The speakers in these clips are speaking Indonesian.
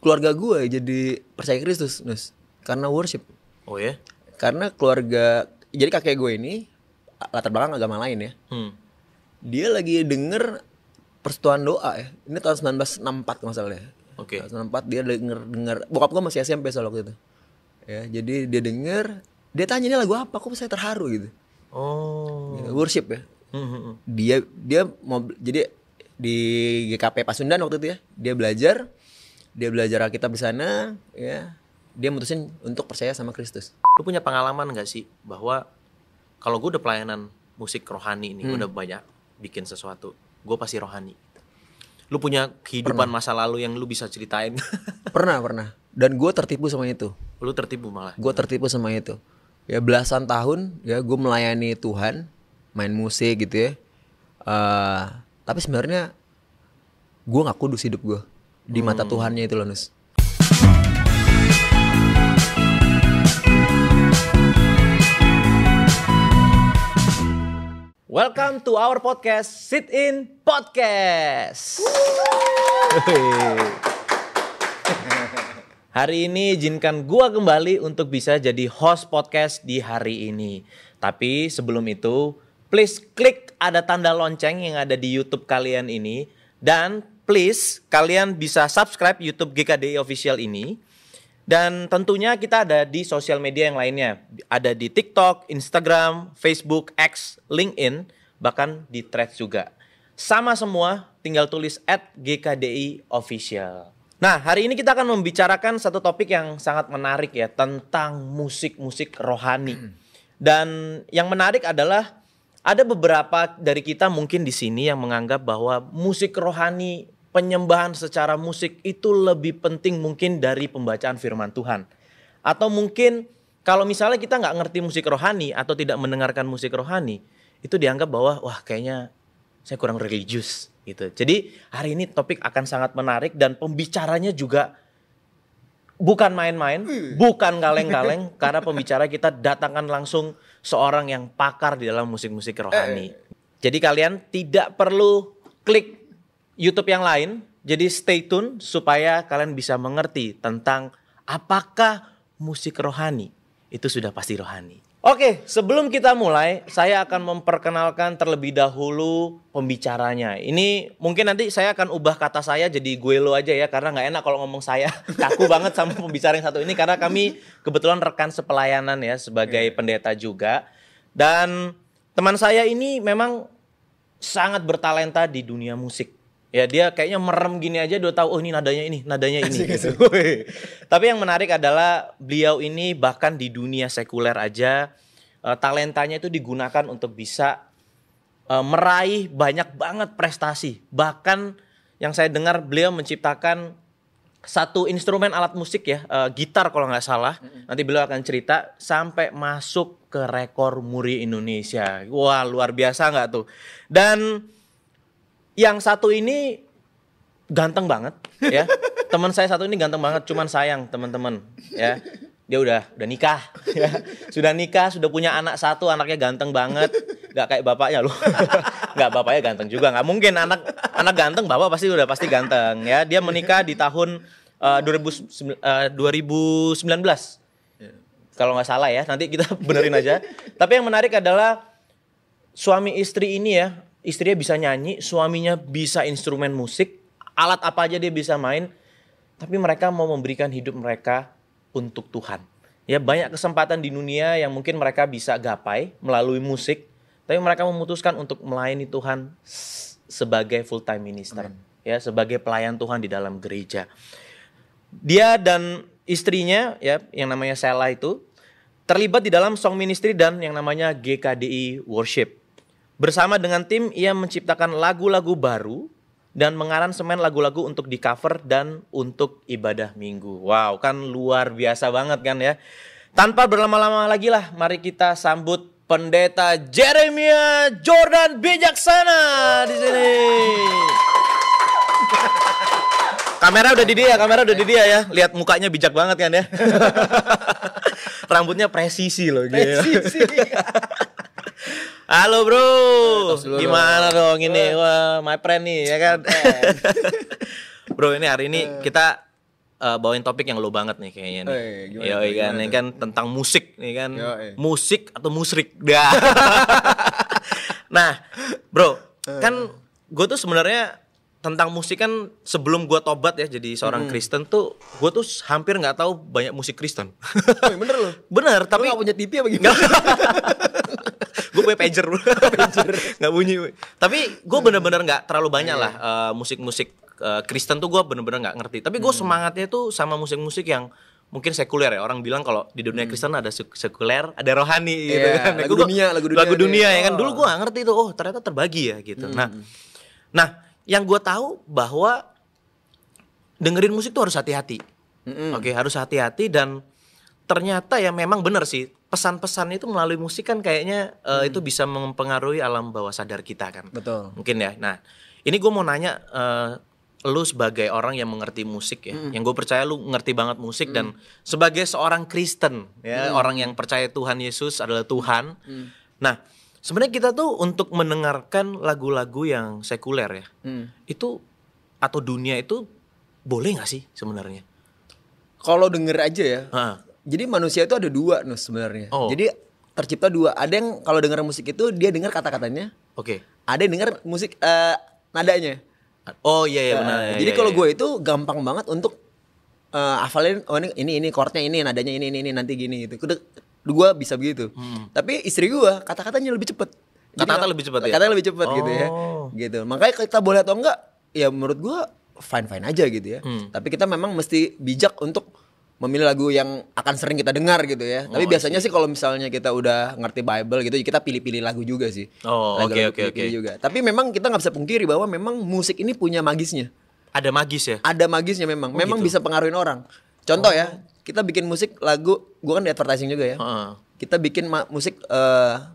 keluarga gue jadi percaya Kristus, Nus. Karena worship. Oh ya? Karena keluarga, jadi kakek gue ini latar belakang agama lain ya. Dia lagi denger persetuan doa ya. Ini tahun 1964 masalahnya. Oke. 1964 dia denger. Bokap gue masih SMP soal waktu itu. Ya, jadi dia denger, dia tanya ini lagu apa? Kok saya terharu gitu. Oh. Ya, worship ya. Dia mau jadi di GKP Pasundan waktu itu ya. Dia belajar Alkitab di sana ya. Dia mutusin untuk percaya sama Kristus. Lu punya pengalaman gak sih bahwa kalau gue udah pelayanan musik rohani nih, gue udah banyak bikin sesuatu, gue pasti rohani. Lu punya kehidupan masa lalu yang lu bisa ceritain? Pernah. Dan gue tertipu sama itu. Lu tertipu malah? Gue tertipu sama itu. Ya belasan tahun ya gue melayani Tuhan, main musik gitu ya. Tapi sebenarnya gue gak kudus hidup gue di mata Tuhannya itu loh, Nus. Welcome to our podcast, Sit In Podcast. Hari ini izinkan gua kembali untuk bisa jadi host podcast di hari ini. Tapi sebelum itu, please klik ada tanda lonceng yang ada di YouTube kalian ini. Dan please kalian bisa subscribe YouTube GKDI Official ini. Dan tentunya kita ada di sosial media yang lainnya. Ada di TikTok, Instagram, Facebook, X, LinkedIn, bahkan di Threads juga. Sama semua, tinggal tulis @GKDI Official. Nah, hari ini kita akan membicarakan satu topik yang sangat menarik ya, tentang musik-musik rohani. Dan yang menarik adalah ada beberapa dari kita mungkin di sini yang menganggap bahwa musik rohani, penyembahan secara musik itu lebih penting mungkin dari pembacaan firman Tuhan. Atau mungkin kalau misalnya kita nggak ngerti musik rohani atau tidak mendengarkan musik rohani, itu dianggap bahwa wah kayaknya saya kurang religius gitu. Jadi hari ini topik akan sangat menarik dan pembicaranya juga bukan main-main, bukan kaleng-kaleng, karena pembicara kita datangkan langsung seorang yang pakar di dalam musik-musik rohani. Jadi kalian tidak perlu klik YouTube yang lain, jadi stay tune supaya kalian bisa mengerti tentang apakah musik rohani itu sudah pasti rohani. Oke, sebelum kita mulai, saya akan memperkenalkan terlebih dahulu pembicaranya. Ini mungkin nanti saya akan ubah kata saya jadi gue lo aja ya, karena nggak enak kalau ngomong saya. Kaku banget sama pembicara yang satu ini, karena kami kebetulan rekan sepelayanan ya, sebagai pendeta juga. Dan teman saya ini memang sangat bertalenta di dunia musik. Ya dia kayaknya merem gini aja udah tahu oh ini nadanya ini gitu. Tapi yang menarik adalah beliau ini bahkan di dunia sekuler aja talentanya itu digunakan untuk bisa meraih banyak banget prestasi. Bahkan yang saya dengar beliau menciptakan satu instrumen alat musik ya, gitar kalau nggak salah. Nanti beliau akan cerita sampai masuk ke rekor muri Indonesia. Wah luar biasa nggak tuh? Dan yang satu ini ganteng banget ya. Teman saya satu ini ganteng banget, cuman sayang teman-teman ya. Dia udah nikah ya. Sudah nikah, sudah punya anak satu, anaknya ganteng banget. Gak kayak bapaknya loh. Gak, bapaknya ganteng juga, gak mungkin anak ganteng, bapak pasti ganteng ya. Dia menikah di tahun 2019. Kalau gak salah ya, nanti kita benerin aja. Tapi yang menarik adalah suami istri ini ya, istrinya bisa nyanyi, suaminya bisa instrumen musik, alat apa aja dia bisa main, tapi mereka mau memberikan hidup mereka untuk Tuhan. Ya banyak kesempatan di dunia yang mungkin mereka bisa gapai melalui musik, tapi mereka memutuskan untuk melayani Tuhan sebagai full time minister, ya sebagai pelayan Tuhan di dalam gereja. Dia dan istrinya ya yang namanya Sela itu terlibat di dalam song ministry dan yang namanya GKDI Worship. Bersama dengan tim, ia menciptakan lagu-lagu baru dan mengaransemen lagu-lagu untuk di cover dan untuk ibadah minggu. Wow, kan luar biasa banget kan ya. Tanpa berlama-lama lagi lah, mari kita sambut Pendeta Jeremia Jordan Bijaksana di sini. Kamera udah di dia ya. Lihat mukanya bijak banget kan ya. Rambutnya presisi loh. Presisi. Halo bro, gimana dong ini? Wah, my friend nih ya kan. Bro, ini hari ini kita bawain topik yang lo banget nih kayaknya nih. Gimana Yoi tuh, kan, gimana ini kan tentang musik nih kan. Yoi. Musik atau musrik. Dah. Nah, bro, kan gue tuh sebenarnya tentang musik kan sebelum gue tobat ya jadi seorang Kristen tuh gue tuh hampir nggak tahu banyak musik Kristen. Bener loh. Bener, Tapi tapi gak punya TV apa gimana? gue punya pager, nggak bunyi. Tapi gue bener-bener nggak terlalu banyak lah musik-musik Kristen tuh gue bener-bener nggak ngerti. Tapi gue semangatnya tuh sama musik-musik yang mungkin sekuler ya. Orang bilang kalau di dunia Kristen ada sekuler, ada rohani gitu kan. Lagu dunia ya kan. Dulu gue nggak ngerti tuh. Oh ternyata terbagi ya gitu. Nah yang gue tahu bahwa dengerin musik tuh harus hati-hati. Oke, harus hati-hati dan ternyata ya memang benar sih pesan-pesan itu melalui musik kan kayaknya itu bisa mempengaruhi alam bawah sadar kita kan. Betul. Mungkin ya. Nah, ini gue mau nanya lu sebagai orang yang mengerti musik ya, yang gue percaya lu ngerti banget musik dan sebagai seorang Kristen ya, orang yang percaya Tuhan Yesus adalah Tuhan. Nah, sebenarnya kita tuh untuk mendengarkan lagu-lagu yang sekuler ya, itu atau dunia itu boleh nggak sih sebenarnya? Kalau denger aja ya. Hah. Jadi manusia itu ada dua Nus sebenarnya. Oh. Jadi tercipta dua. Ada yang kalau denger musik itu dia dengar kata-katanya. Oke. Ada yang denger musik nadanya. Oh iya benar. Jadi kalau gue itu gampang banget untuk hafalin oh ini chordnya ini nadanya ini nanti gini gitu. Gue bisa begitu. Tapi istri gue kata-katanya lebih cepet. Kata-kata lebih cepet ya? Kata-kata lebih cepet gitu ya. Gitu. Makanya kita boleh atau enggak ya menurut gue fine aja gitu ya. Tapi kita memang mesti bijak untuk memilih lagu yang akan sering kita dengar gitu ya. Tapi biasanya sih kalau misalnya kita udah ngerti Bible gitu, kita pilih-pilih lagu juga sih. Oh oke. Juga. Tapi memang kita nggak bisa pungkiri bahwa memang musik ini punya magisnya. Ada magis ya? Ada magisnya memang. Memang gitu. bisa pengaruhin orang. Contoh ya, kita bikin musik lagu, gua kan di advertising juga ya. Kita bikin musik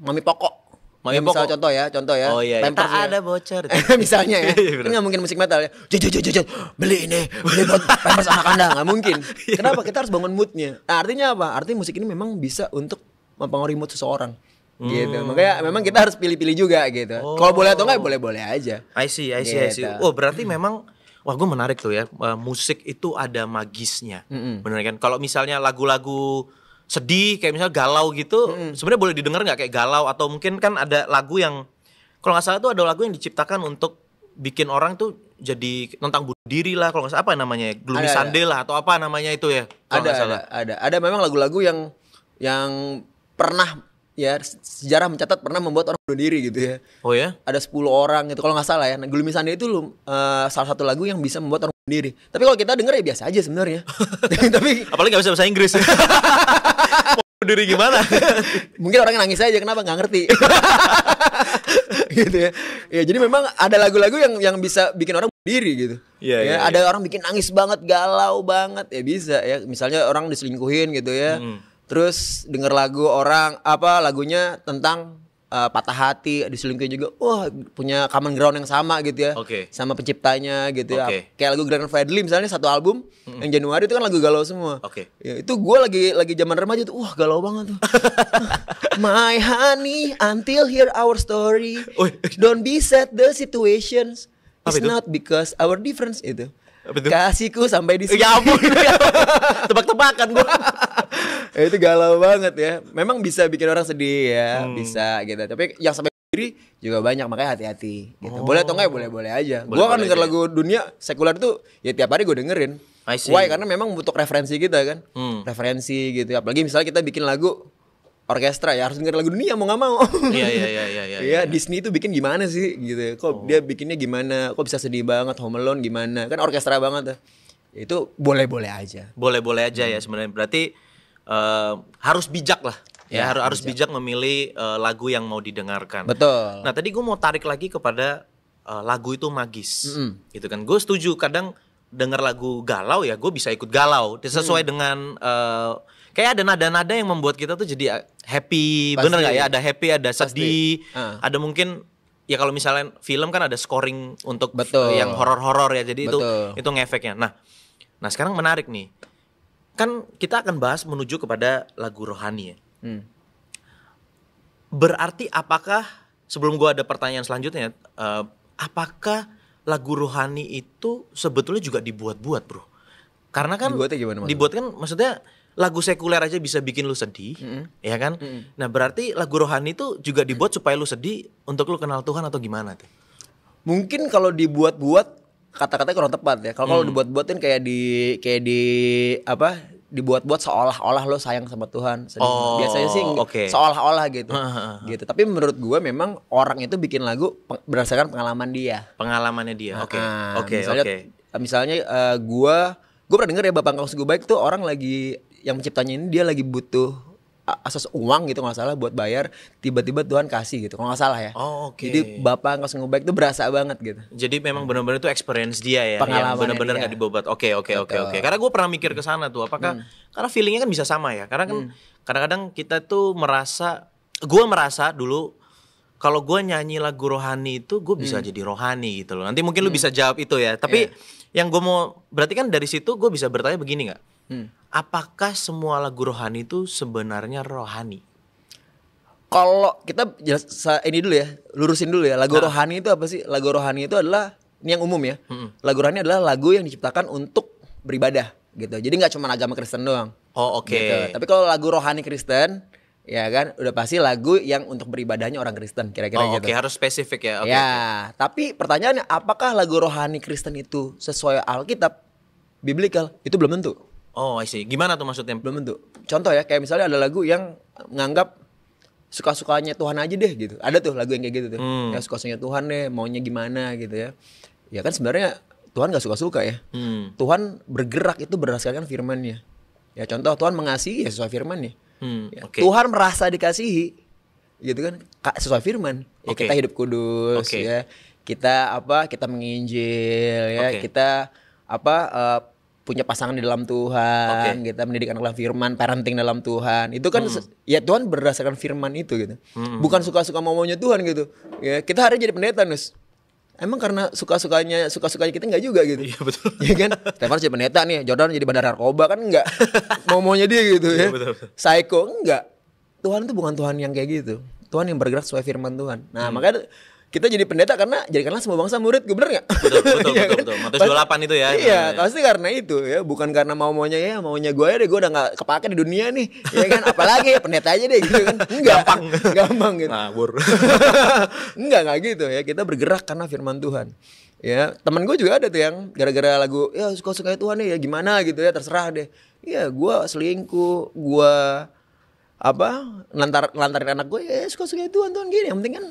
Mami Poko. Mami Misal Poko. contoh ya. Oh iya. Pampers Tak ya. ada bocor. Misalnya ya. Kan gak mungkin musik metal ya. Jat, beli buat Pampers anak Anda. Gak mungkin. Kenapa? Kita harus bangun moodnya. Nah, artinya apa? Artinya musik ini memang bisa untuk mempengaruhi mood seseorang. Gitu. Makanya memang kita harus pilih-pilih juga gitu. Kalau boleh atau enggak boleh-boleh aja. I see. Gitu. Oh berarti memang wah gue menarik tuh ya. Musik itu ada magisnya. Bener kan? Kalau misalnya lagu-lagu sedih kayak misalnya galau gitu, sebenarnya boleh didengar nggak kayak galau atau mungkin kan ada lagu yang kalau nggak salah tuh ada lagu yang diciptakan untuk bikin orang tuh jadi tentang bunuh diri lah kalau nggak salah apa namanya Gloomy Sunday lah atau apa namanya itu ya kalau nggak salah. Ada memang lagu-lagu yang pernah ya sejarah mencatat pernah membuat orang bunuh diri gitu ya. Oh ya? Ada 10 orang gitu kalau nggak salah ya. Nah, Gloomy Sunday itu salah satu lagu yang bisa membuat orang bunuh diri. Tapi kalau kita denger ya biasa aja sebenarnya. Tapi apalagi nggak bisa bahasa Inggris. Mau diri gimana? Mungkin orangnya nangis aja kenapa nggak ngerti. Gitu ya. Ya jadi memang ada lagu-lagu yang bisa bikin orang bunuh diri gitu. Iya. Ada orang bikin nangis banget, galau banget ya bisa ya. Misalnya orang diselingkuhin gitu ya. Terus denger lagu lagunya tentang patah hati, diselingkuhin juga. Wah, punya common ground yang sama gitu ya. Sama penciptanya gitu ya. Kayak lagu Glenn Fredly misalnya satu album yang Januari itu kan lagu galau semua. Ya, itu gue lagi zaman remaja tuh. Wah, galau banget tuh. My honey, until hear our story. Don't be sad the situations. It's not because our difference itu. Kasihku sampai di sini. Ya ampun. Tebak-tebakan gue. Itu galau banget ya. Memang bisa bikin orang sedih ya, bisa gitu. Tapi yang sampai diri juga banyak, makanya hati-hati gitu. Boleh atau enggak boleh aja. Gua kan denger lagu dunia sekuler itu ya tiap hari gue dengerin. Why? Karena memang butuh referensi kita kan. Referensi gitu. Apalagi misalnya kita bikin lagu orkestra ya harus denger lagu dunia mau nggak mau. Iya. Disney itu bikin gimana sih gitu. Kok dia bikinnya gimana? Kok bisa sedih banget? Home Alone gimana? Kan orkestra banget tuh. Itu boleh-boleh aja. Boleh-boleh aja ya sebenarnya. Berarti harus bijak lah. Ya, harus bijak memilih lagu yang mau didengarkan. Betul. Nah, tadi gue mau tarik lagi kepada lagu itu magis. Gitu kan. Gue setuju kadang denger lagu galau ya gue bisa ikut galau. Sesuai dengan kayak ada nada-nada yang membuat kita tuh jadi happy. Pasti. Bener gak ya? Ada happy, ada sedih. Ada mungkin ya kalau misalnya film kan ada scoring untuk yang horor-horor ya. Jadi itu ngefeknya. Nah sekarang menarik nih. Kan kita akan bahas menuju kepada lagu rohani ya. Berarti apakah, sebelum gue ada pertanyaan selanjutnya, apakah lagu rohani itu sebetulnya juga dibuat-buat bro? Karena kan Dibuatnya gimana maksudnya? dibuat kan maksudnya lagu sekuler aja bisa bikin lu sedih, ya kan? Nah berarti lagu rohani itu juga dibuat supaya lu sedih untuk lu kenal Tuhan atau gimana tuh? Mungkin kalau dibuat-buat kata-katanya kurang tepat ya. Kalau dibuat-buatin kayak di apa? Dibuat-buat seolah-olah lo sayang sama Tuhan. Oh, Biasanya sih oke. seolah-olah gitu. Gitu. Tapi menurut gue memang orang itu bikin lagu berdasarkan pengalaman dia. Pengalamannya dia. Oke. Ah, Oke, misalnya, oke. Misalnya gue pernah denger ya Bapak Kaus Gue Baik tuh orang lagi yang menciptanya ini dia lagi butuh asas uang gitu nggak salah buat bayar, tiba-tiba Tuhan kasih gitu kalau nggak salah ya. Oh, oke. Jadi Bapak Kaus Gue Baik tuh berasa banget gitu. Jadi memang benar-benar itu experience dia ya, yang Pengalamannya benar-benar dia. nggak dibobat. Oke. Karena gue pernah mikir ke sana tuh, apakah karena feelingnya kan bisa sama ya. Karena kan kadang-kadang kita tuh gue merasa dulu kalau gue nyanyi lagu rohani itu gue bisa jadi rohani gitu loh. Nanti mungkin lu bisa jawab itu ya. Tapi yang gue mau berarti kan dari situ gue bisa bertanya begini nggak? Apakah semua lagu rohani itu sebenarnya rohani? Kalau kita ini dulu ya, lurusin dulu ya. Lagu rohani itu apa sih? Lagu rohani itu adalah ini yang umum ya. Lagu rohani adalah lagu yang diciptakan untuk beribadah gitu. Jadi nggak cuma agama Kristen doang. Oh oke. Gitu. Tapi kalau lagu rohani Kristen, ya kan, udah pasti lagu yang untuk beribadahnya orang Kristen, kira-kira Oh gitu. oke, harus spesifik ya. Oke, Ya, tapi pertanyaannya apakah lagu rohani Kristen itu sesuai Alkitab, biblical? Itu belum tentu. Oh I see. Gimana tuh maksudnya? Belum tentu. Contoh ya, kayak misalnya ada lagu yang nganggap suka-sukanya Tuhan aja deh gitu. Ada tuh lagu yang kayak gitu tuh. Ya suka-sukanya Tuhan deh, maunya gimana gitu ya. Ya kan sebenarnya Tuhan gak suka-suka ya. Tuhan bergerak itu berdasarkan firman-Nya. Ya contoh Tuhan mengasihi ya sesuai firman-Nya. Ya, Oke. Tuhan merasa dikasihi gitu kan sesuai firman. Ya Oke. kita hidup kudus Oke. ya. Kita kita menginjil ya. Oke. Kita punya pasangan di dalam Tuhan, kita mendidik anak dalam firman, parenting dalam Tuhan. Itu kan ya Tuhan berdasarkan firman itu gitu. Bukan suka-suka maunya Tuhan gitu. Ya, kita hari ini jadi pendeta, Nus. Emang karena suka-sukanya kita enggak juga gitu. Iya betul. Ya kan? Stefan jadi pendeta nih, Jordan jadi bandar narkoba kan enggak. Maunya dia gitu ya. betul. Psycho enggak. Tuhan itu bukan Tuhan yang kayak gitu. Tuhan yang bergerak sesuai firman Tuhan. Nah, makanya kita jadi pendeta karena jadikanlah semua bangsa murid, gue bener nggak? Betul. Matius 28 itu ya. Iya, pasti karena itu ya, bukan karena maunya gue ya deh, gue udah nggak kepake di dunia nih, ya kan? Apalagi ya pendeta aja deh gitu kan? Enggak, gampang gitu. Ngawur. Enggak gitu ya. Kita bergerak karena firman Tuhan. Ya, teman gue juga ada tuh yang gara-gara lagu ya suka-suka Tuhan nih ya gimana gitu ya, terserah deh. Iya, gue selingkuh, gue lantarin anak gue ya suka-suka Tuhan gini, yang penting kan.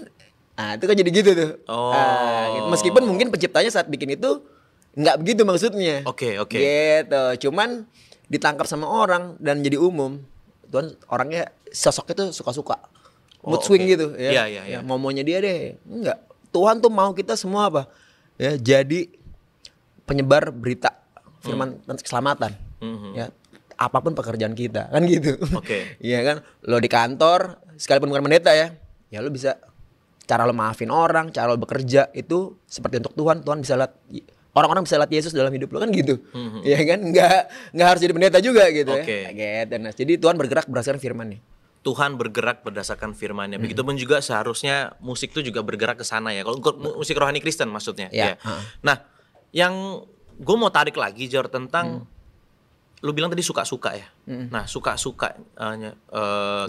Nah itu kan jadi gitu tuh. Gitu. Meskipun mungkin penciptanya saat bikin itu nggak begitu maksudnya. Oke. Gitu. Cuman ditangkap sama orang dan jadi umum. Tuhan orangnya sosok itu suka-suka. Mood swing gitu ya. Iya. Maunya dia deh. Enggak. Tuhan tuh mau kita semua apa? Ya jadi penyebar berita firman dan keselamatan. Ya. Apapun pekerjaan kita kan gitu. Oke. Iya kan. Lo di kantor sekalipun bukan pendeta ya. Ya lo bisa cara lo maafin orang, cara lo bekerja itu seperti untuk Tuhan. Tuhan bisa lihat, orang-orang bisa lihat Yesus dalam hidup lo kan gitu. Ya kan, nggak harus jadi pendeta juga gitu ya. Gitu. Nah, jadi Tuhan bergerak berdasarkan firman-Nya. Tuhan bergerak berdasarkan firman-Nya. Begitupun juga seharusnya musik itu juga bergerak ke sana ya. Kalau musik rohani Kristen maksudnya. Ya. Nah, yang gue mau tarik lagi Jor tentang lu bilang tadi suka-suka ya. Nah, suka-suka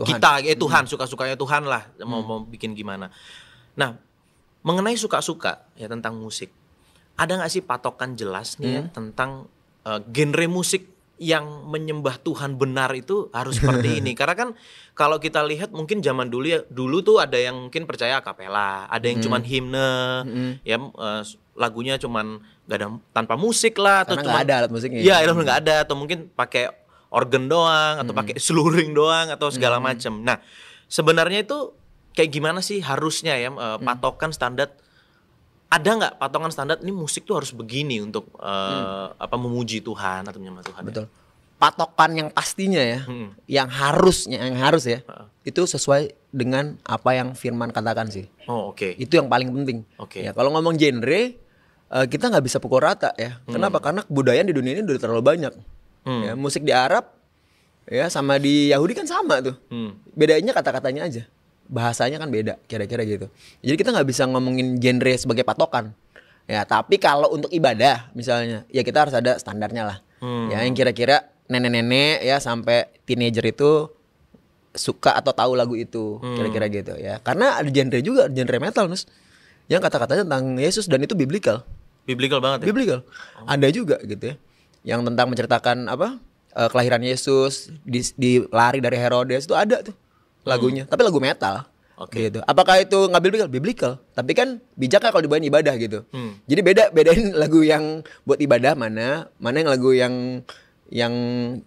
kita Tuhan, suka-sukanya Tuhan lah mau bikin gimana. Nah, mengenai suka-suka ya tentang musik. Ada gak sih patokan jelas nih ya tentang genre musik yang menyembah Tuhan benar itu harus seperti ini? Karena kan kalau kita lihat mungkin zaman dulu tuh ada yang mungkin percaya akapela, ada yang cuman himne, ya lagunya cuman gak ada tanpa musik lah, atau Karena cuman nggak ada alat musiknya. Iya, nggak ada, atau mungkin pakai organ doang, atau pakai seluring doang, atau segala macam. Nah, sebenarnya itu kayak gimana sih harusnya ya patokan standar? Ada nggak patokan standar ini musik tuh harus begini untuk memuji Tuhan atau menyembah Tuhan? Betul. Patokan yang pastinya ya, yang harus ya, itu sesuai dengan apa yang firman katakan sih. Oh oke. Itu yang paling penting. Oke. Ya kalau ngomong genre, kita nggak bisa pukul rata ya. Kenapa? Karena kebudayaan di dunia ini udah terlalu banyak. Ya, musik di Arab ya sama di Yahudi kan sama tuh. Bedanya kata-katanya aja. Bahasanya kan beda, kira-kira gitu. Jadi kita nggak bisa ngomongin genre sebagai patokan. Ya, tapi kalau untuk ibadah misalnya, ya kita harus ada standarnya lah. Ya, yang kira-kira nenek-nenek ya sampai teenager itu suka atau tahu lagu itu, kira-kira gitu ya. Karena ada genre juga, genre metal Nus, yang kata-katanya tentang Yesus dan itu biblical. Biblical banget ya. Biblical. Ada juga gitu ya. Yang tentang menceritakan apa? Kelahiran Yesus, dilari dari Herodes itu ada tuh lagunya. Tapi lagu metal. Oke. Gitu. Apakah itu nggak biblical? Biblical. Tapi kan bijaknya kalau dibawain ibadah gitu. Jadi bedain lagu yang buat ibadah mana yang lagu yang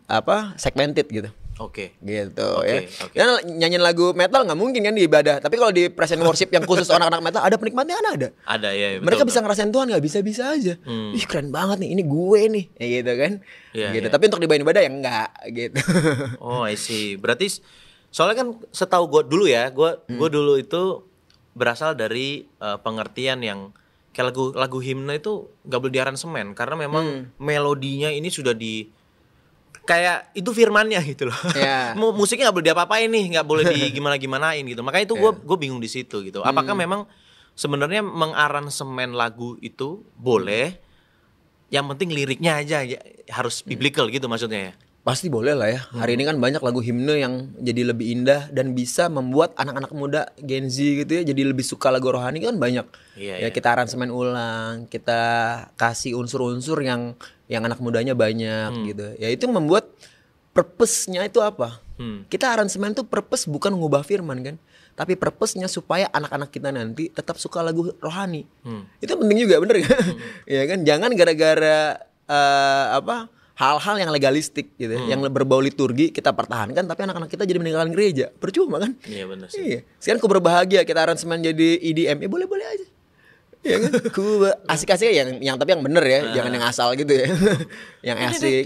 apa? Segmented gitu. Oke. Gitu Oke, ya. oke. Karena nyanyiin lagu metal nggak mungkin kan di ibadah. Tapi kalau di present worship yang khusus anak-anak metal ada penikmatnya kan ada. Ada ya. Betul, Mereka betul. bisa ngerasain Tuhan nggak bisa aja. Ih keren banget nih, ini gue nih, ya gitu kan. Iya, Gitu. iya. Tapi untuk dibawain ibadah ya enggak gitu. Oh, I see. Berarti soalnya kan setahu gue dulu ya, gue dulu itu berasal dari pengertian yang kayak lagu himne itu nggak boleh diaransemen karena memang melodinya ini sudah di kayak itu firmannya gitu loh. Ya. Musiknya nggak boleh diapa-apain nih, nggak boleh di gimana-gimanain gitu. Makanya itu gue bingung di situ gitu. Apakah memang sebenarnya mengaransemen lagu itu boleh? Yang penting liriknya aja ya, harus biblical gitu maksudnya ya. Pasti boleh lah ya. Hari ini kan banyak lagu himne yang jadi lebih indah dan bisa membuat anak-anak muda Gen Z gitu ya jadi lebih suka lagu rohani kan banyak. Iya, Ya iya. kita aransemen ulang, kita kasih unsur-unsur yang anak mudanya banyak gitu. Ya itu membuat purpose-nya itu apa? Kita aransemen tuh purpose bukan mengubah firman kan, tapi purpose-nya supaya anak-anak kita nanti tetap suka lagu rohani. Itu penting juga, bener kan? Ya kan, jangan gara-gara apa hal-hal yang legalistik gitu, yang berbau liturgi kita pertahankan, tapi anak-anak kita jadi meninggalkan gereja, percuma kan? Iya benar sih. Iya. Sekarang ku berbahagia kita aransemen jadi EDM, ya boleh-boleh aja. Ya kan? Asik-asik yang tapi yang bener ya, jangan yang asal gitu ya. Yang asik.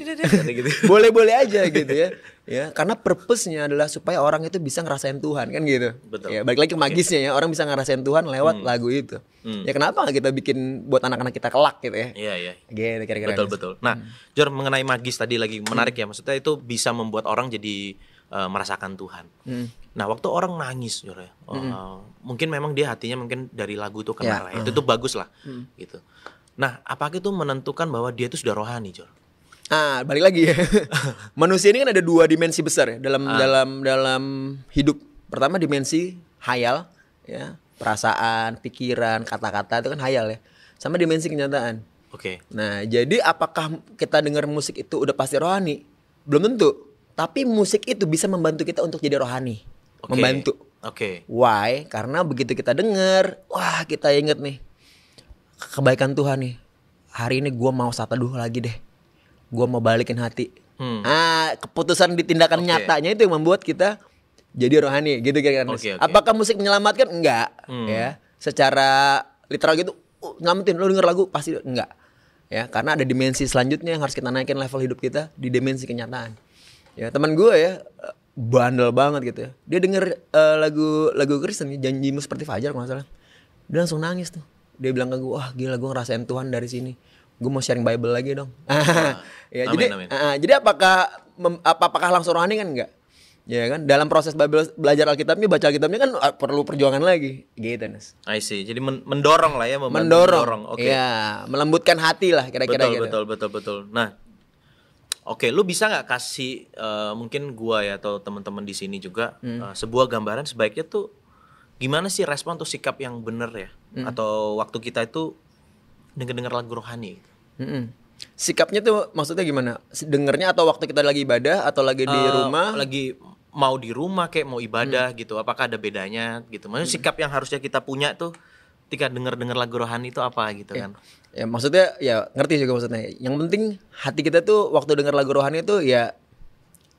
Gitu. Boleh-boleh aja gitu ya. Ya, karena purpose-nya adalah supaya orang itu bisa ngerasain Tuhan kan gitu. Betul. Ya, balik lagi ke magisnya ya, orang bisa ngerasain Tuhan lewat lagu itu. Ya kenapa nggak kita bikin buat anak-anak kita kelak gitu ya? Iya, iya. Gitu kira-kira. Betul. Nah, Jor mengenai magis tadi lagi menarik ya. Maksudnya itu bisa membuat orang jadi merasakan Tuhan. Nah, waktu orang nangis, Jor ya, mungkin memang dia hatinya mungkin dari lagu itu kena Ya, lah. Itu tuh bagus lah, gitu. Nah, apakah itu menentukan bahwa dia itu sudah rohani, Jor? Ah, balik lagi ya. Manusia ini kan ada dua dimensi besar ya dalam hidup. Pertama dimensi hayal ya, perasaan, pikiran, kata-kata itu kan hayal ya. Sama dimensi kenyataan. Oke. Nah, jadi apakah kita dengar musik itu udah pasti rohani? Belum tentu. Tapi musik itu bisa membantu kita untuk jadi rohani. Oke. Membantu. Oke. Why? Karena begitu kita dengar, wah kita inget nih kebaikan Tuhan nih. Hari ini gue mau saat teduh lagi deh. Gue mau balikin hati. Keputusan di tindakan Oke. nyatanya itu yang membuat kita jadi rohani gitu kira-kira. Oke. Apakah musik menyelamatkan? Enggak. Ya, secara literal gitu, nyelamatin lo denger lagu pasti enggak. Ya, karena ada dimensi selanjutnya yang harus kita naikin level hidup kita di dimensi kenyataan. Ya, teman gue ya bandel banget gitu ya. Dia denger lagu Kristen, Janjimu Seperti Fajar kalau nggak salah. Dia langsung nangis tuh. Dia bilang ke gue, wah gila gue ngerasain Tuhan dari sini. Gue mau sharing Bible lagi dong. Ya, Amin. jadi apakah langsung rohani kan enggak? Ya kan, dalam proses belajar Alkitabnya, baca Alkitabnya kan perlu perjuangan lagi, gitu Nes. I see. Jadi mendorong lah ya, Mendorong. Oke. Ya, melembutkan hati lah kira-kira gitu. Betul. Nah, oke, lu bisa nggak kasih mungkin gua ya atau teman-teman di sini juga sebuah gambaran sebaiknya tuh gimana sih respon atau sikap yang bener ya, atau waktu kita itu dengar lagu rohani? Sikapnya tuh maksudnya gimana? Dengernya atau waktu kita lagi ibadah atau lagi di rumah? Lagi mau di rumah kayak mau ibadah gitu, apakah ada bedanya gitu? Maksudnya sikap yang harusnya kita punya tuh ketika dengar lagu rohani itu apa gitu kan? Ya maksudnya ya ngerti juga maksudnya. Yang penting hati kita tuh waktu dengar lagu rohani tuh ya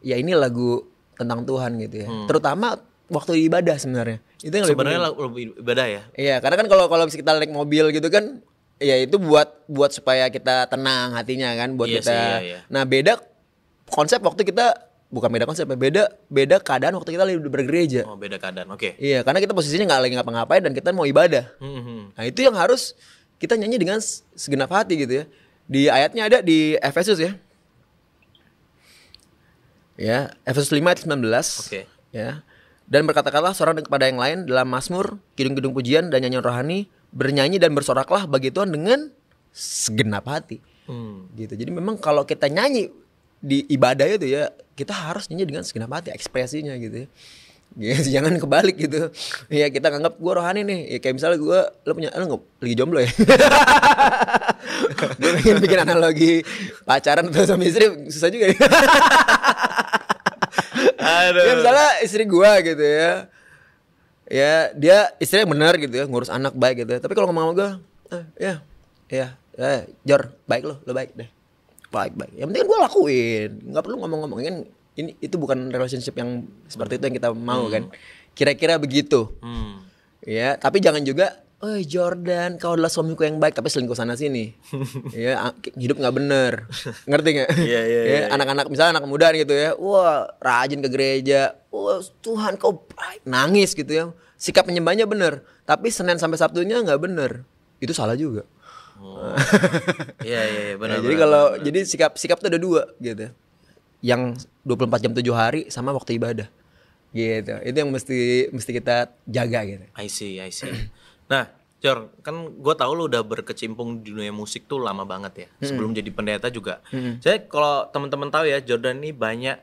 ini lagu tentang Tuhan gitu ya. Terutama waktu ibadah sebenarnya. Itu yang Sebenarnya lebih ibadah ya. Iya, karena kan kalau kita naik mobil gitu kan, ya itu buat supaya kita tenang hatinya kan, buat Iya kita. sih, iya. Nah, beda konsep waktu kita, bukan beda konsep, beda keadaan waktu kita lagi bergereja. Oh, beda keadaan. Oke. Iya, karena kita posisinya nggak lagi ngapa-ngapain dan kita mau ibadah. Nah, itu yang harus kita nyanyi dengan segenap hati gitu ya. Di ayatnya ada di Efesus ya. Ya, Efesus 5 ayat 19. Oke. Ya. Dan berkata-katalah seorang kepada yang lain dalam mazmur, kidung-kidung pujian dan nyanyian rohani, bernyanyi dan bersoraklah bagi Tuhan dengan segenap hati. Gitu. Jadi memang kalau kita nyanyi di ibadah itu ya, kita harus nyanyi dengan segenap hati, ekspresinya gitu ya. Ya, jangan kebalik gitu. Ya kita nganggap gue rohani nih. Ya kayak misalnya lo lagi jomblo ya. Gue pengen bikin analogi pacaran atau sama istri susah juga ya. Aduh. Ya misalnya istri gue gitu ya. Ya dia istrinya benar gitu ya, ngurus anak baik gitu ya. Tapi kalau ngomong sama gue, Jor, baik lo baik deh. Baik. Yang penting kan gue lakuin, nggak perlu ngomong-ngomongin. Itu bukan relationship yang seperti itu yang kita mau kan. Kira-kira begitu. Ya, tapi jangan juga, Jordan, kau adalah suamiku yang baik tapi selingkuh sana sini. Ya, hidup nggak bener. Ngerti nggak? Iya. Anak-anak misalnya anak muda gitu ya, wah rajin ke gereja, wah Tuhan kau baik, nangis gitu ya. Sikap menyembahnya bener, tapi Senin sampai Sabtunya nggak bener. Itu salah juga. Iya, benar. Jadi jadi sikap tuh ada dua gitu. Yang 24 jam 7 hari sama waktu ibadah. Gitu. Itu yang mesti kita jaga gitu. I see. Nah, Jor, kan gue tahu lu udah berkecimpung di dunia musik tuh lama banget ya. Sebelum jadi pendeta juga. Saya kalau teman-teman tahu ya, Jordan ini banyak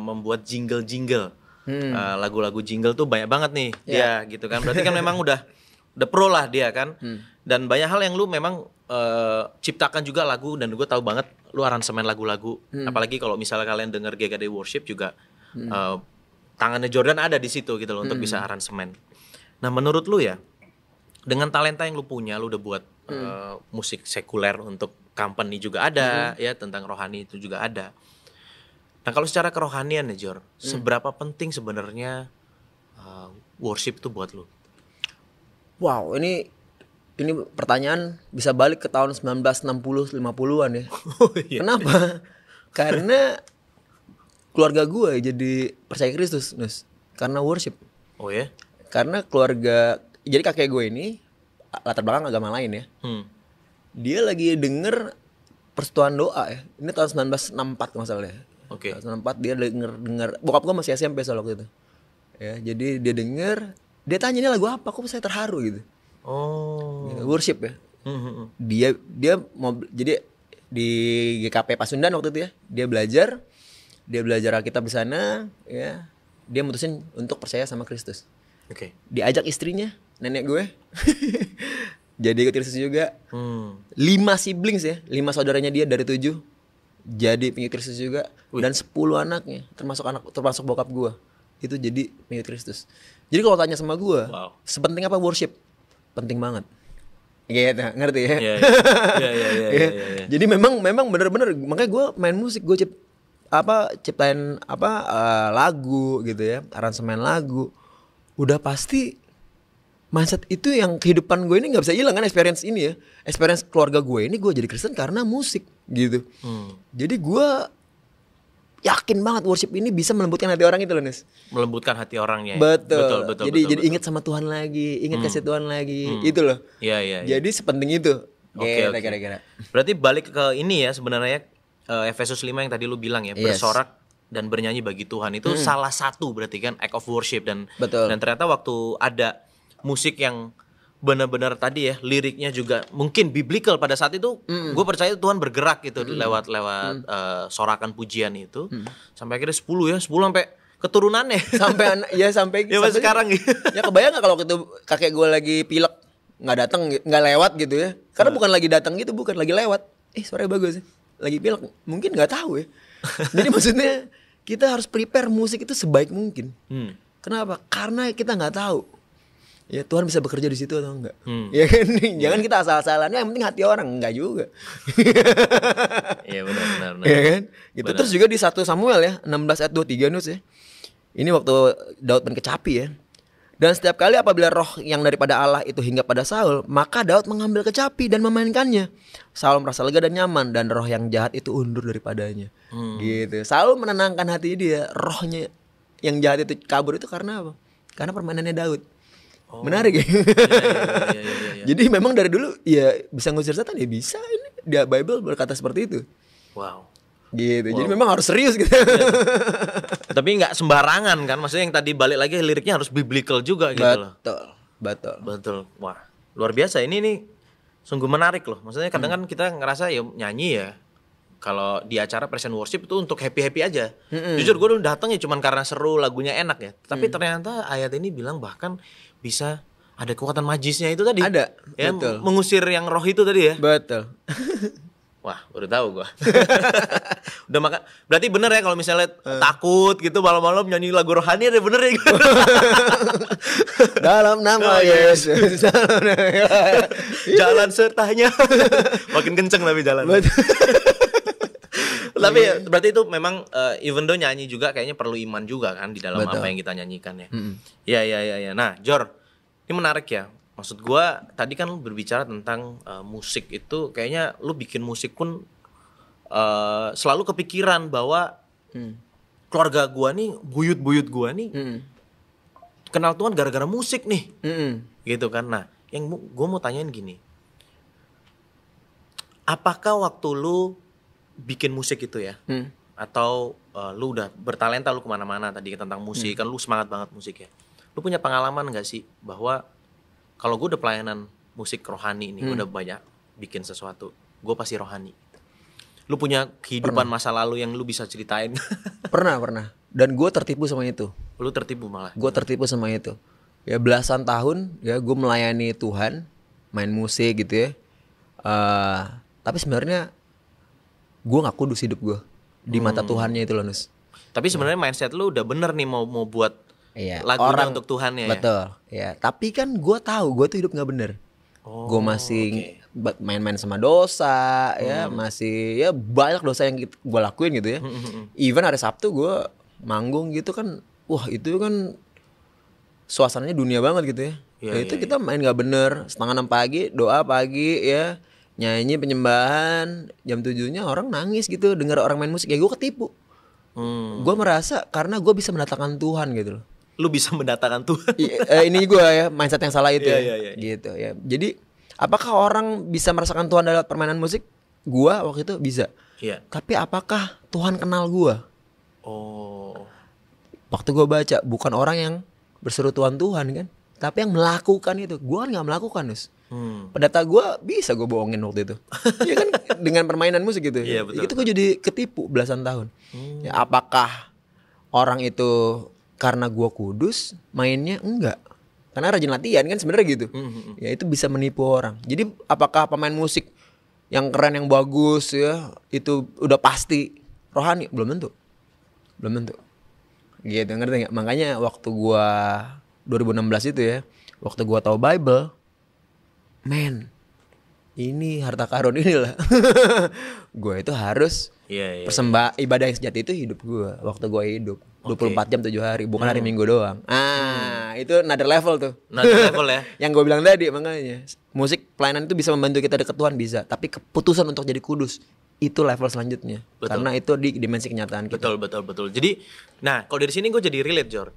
membuat jingle-jingle. Lagu-lagu jingle tuh banyak banget nih dia gitu kan. Berarti kan memang udah pro lah dia kan. Dan banyak hal yang lu memang ciptakan juga lagu, dan gue tahu banget lu aransemen lagu-lagu. Apalagi kalau misalnya kalian denger GKD Worship juga tangannya Jordan ada di situ gitu loh untuk bisa aransemen. Nah, menurut lu ya, dengan talenta yang lu punya, lu udah buat musik sekuler untuk company juga ada ya, tentang rohani itu juga ada. Nah, kalau secara kerohanian ya Jor, seberapa penting sebenarnya worship itu buat lu? Wow, ini pertanyaan bisa balik ke tahun 1960 50-an ya. Iya. Kenapa? Karena keluarga gue jadi percaya Kristus, Nus. Karena worship. Oh ya? Karena jadi kakek gue ini latar belakang agama lain ya. Dia lagi denger persetuan doa ya. Ini tahun 1964 masalahnya. Oke. 1964 dia denger. Bokap gue masih SMP soal waktu itu. Ya, jadi dia denger, dia tanya ini lagu apa? Kok saya terharu gitu. Oh. Gitu, worship ya. Dia mau jadi di GKP Pasundan waktu itu ya. Dia belajar Alkitab di sana ya. Dia mutusin untuk percaya sama Kristus. Oke. Diajak istrinya, nenek gue. Jadi ikut Kristus juga. 5 siblings ya, 5 saudaranya dia dari 7 jadi pengikut Kristus juga. Dan 10 anaknya, termasuk bokap gue, itu jadi pengikut Kristus. Jadi kalau tanya sama gue, sepenting apa worship? Penting banget. Gitu, ngerti ya? Iya. Jadi memang benar-benar, makanya gue main musik, gue ciptain lagu gitu ya, aransemen lagu. Udah pasti mindset itu yang kehidupan gue ini nggak bisa hilang kan, experience ini ya, experience keluarga gue ini, gue jadi Kristen karena musik gitu. Jadi gue yakin banget worship ini bisa melembutkan hati orang itu loh, Nes. Melembutkan hati orangnya. Betul. Betul. Jadi ingat sama Tuhan lagi, ingat kasih Tuhan lagi, itu loh. Iya. Jadi sepenting itu. Oke. Kira-kira. Berarti balik ke ini ya sebenarnya, Efesus 5 yang tadi lu bilang ya, bersorak dan bernyanyi bagi Tuhan itu salah satu berarti kan act of worship, dan ternyata waktu ada musik yang benar-benar tadi ya liriknya juga mungkin biblical pada saat itu, gue percaya Tuhan bergerak gitu lewat sorakan pujian itu sampai akhirnya 10 sampai keturunannya sampai sekarang gitu. Ya kebayang nggak kalau itu kakek gue lagi pilek nggak lewat gitu ya, karena bukan lagi datang gitu, bukan lagi lewat, suaranya bagus sih, lagi pilek mungkin nggak tahu ya. Jadi maksudnya kita harus prepare musik itu sebaik mungkin. Kenapa? Karena kita nggak tahu ya Tuhan bisa bekerja di situ atau enggak. Ya kan, jangan kita asal-asalan, yang penting hati orang, enggak juga. Iya benar. Ya kan? Gitu. Terus juga di 1 Samuel ya 16 ayat 23 Nus ya. Ini waktu Daud kecapi ya. Dan setiap kali apabila roh yang daripada Allah itu hingga pada Saul, maka Daud mengambil kecapi dan memainkannya. Saul merasa lega dan nyaman, dan roh yang jahat itu undur daripadanya. Gitu. Saul menenangkan hati dia, rohnya yang jahat itu kabur itu karena apa? Karena permainannya Daud. Menarik ya. Iya. Jadi memang dari dulu ya bisa ngusir setan ya bisa, ini dia Bible berkata seperti itu. Wow. Gitu. Jadi memang harus serius gitu. Tapi nggak sembarangan kan, maksudnya yang tadi balik lagi liriknya harus biblical juga gitu loh. Betul. Wah, luar biasa ini nih. sungguh menarik loh. Maksudnya kadang kan kita ngerasa ya nyanyi ya, kalau di acara praise and worship itu untuk happy-happy aja. Jujur gue datang ya cuman karena seru, lagunya enak ya. Tapi ternyata ayat ini bilang bahkan bisa ada kekuatan majisnya itu tadi. Ada, ya, betul. mengusir yang roh itu tadi ya. Betul. Wah, baru tahu gua. Udah makan. Berarti bener ya kalau misalnya takut gitu malam-malam nyanyi lagu rohani ada bener ya gitu. Dalam nama Yesus. Jalan sertanya. Makin kenceng tapi jalan. Tapi ya, berarti itu memang even though nyanyi juga kayaknya perlu iman juga kan di dalam apa yang kita nyanyikan ya. Iya. Nah, Jor, ini menarik ya. Maksud gua tadi kan lu berbicara tentang musik itu kayaknya lu bikin musik pun selalu kepikiran bahwa keluarga gua nih, buyut-buyut gua nih kenal Tuhan gara-gara musik nih. Gitu kan. Nah, yang gua mau tanyain gini. Apakah waktu lu bikin musik itu ya? Atau lu udah bertalenta, lu kemana-mana tadi tentang musik, kan lu semangat banget musik ya. Lu punya pengalaman gak sih bahwa kalau gue udah pelayanan musik rohani ini, gue udah banyak bikin sesuatu, gue pasti rohani. Lu punya kehidupan masa lalu yang lu bisa ceritain? Pernah. Dan gue tertipu sama itu. Lu tertipu malah? Gue tertipu sama itu. Ya belasan tahun ya gue melayani Tuhan, main musik gitu ya. Tapi sebenarnya gue gak kudus hidup gue di mata Tuhannya itu loh, Nus. Tapi sebenarnya mindset lu udah bener nih mau buat lagunya untuk Tuhan ya. Betul. Ya. Tapi kan gue tahu gue tuh hidup nggak bener. Gue masih main-main sama dosa, ya masih ya banyak dosa yang gue lakuin gitu ya. Even hari Sabtu gue manggung gitu kan, wah itu kan suasananya dunia banget gitu ya. Itu kita main nggak bener, 5:30 pagi doa pagi ya, nyanyi penyembahan jam 7-nya orang nangis gitu dengar orang main musik, ya gue ketipu. Gue merasa karena gue bisa mendatangkan Tuhan gitu loh. Lu bisa mendatangkan Tuhan. Ini gue ya mindset yang salah itu Iya. gitu ya. Jadi apakah orang bisa merasakan Tuhan dalam permainan musik? Gua waktu itu bisa. Iya. Tapi apakah Tuhan kenal gua? Oh. Waktu gua baca bukan orang yang berseru Tuhan kan, tapi yang melakukan itu. Gua kan nggak melakukan, Nus. Pendeta gua bisa gua bohongin waktu itu. Iya kan dengan permainan musik gitu. Iya, betul. Itu gua jadi ketipu belasan tahun. Ya, apakah orang itu karena gua kudus mainnya? Enggak, karena rajin latihan kan sebenarnya gitu. Ya itu bisa menipu orang. Jadi apakah pemain musik yang keren yang bagus ya itu udah pasti rohani? Belum tentu gitu, ngerti nggak? Makanya waktu gua 2016 itu ya, waktu gua tahu Bible, men ini harta karun inilah. Gua itu harus persembah ibadah yang sejati itu hidup gua waktu gua hidup 24 jam 7 hari, bukan hari Minggu doang. Itu another level tuh. Another level ya. Yang gue bilang tadi, makanya musik pelayanan itu bisa membantu kita dekat Tuhan, bisa. Tapi keputusan untuk jadi kudus itu level selanjutnya. Betul. Karena itu di dimensi kenyataan kita. Betul. Jadi, nah kalau dari sini gue jadi relate, Jor.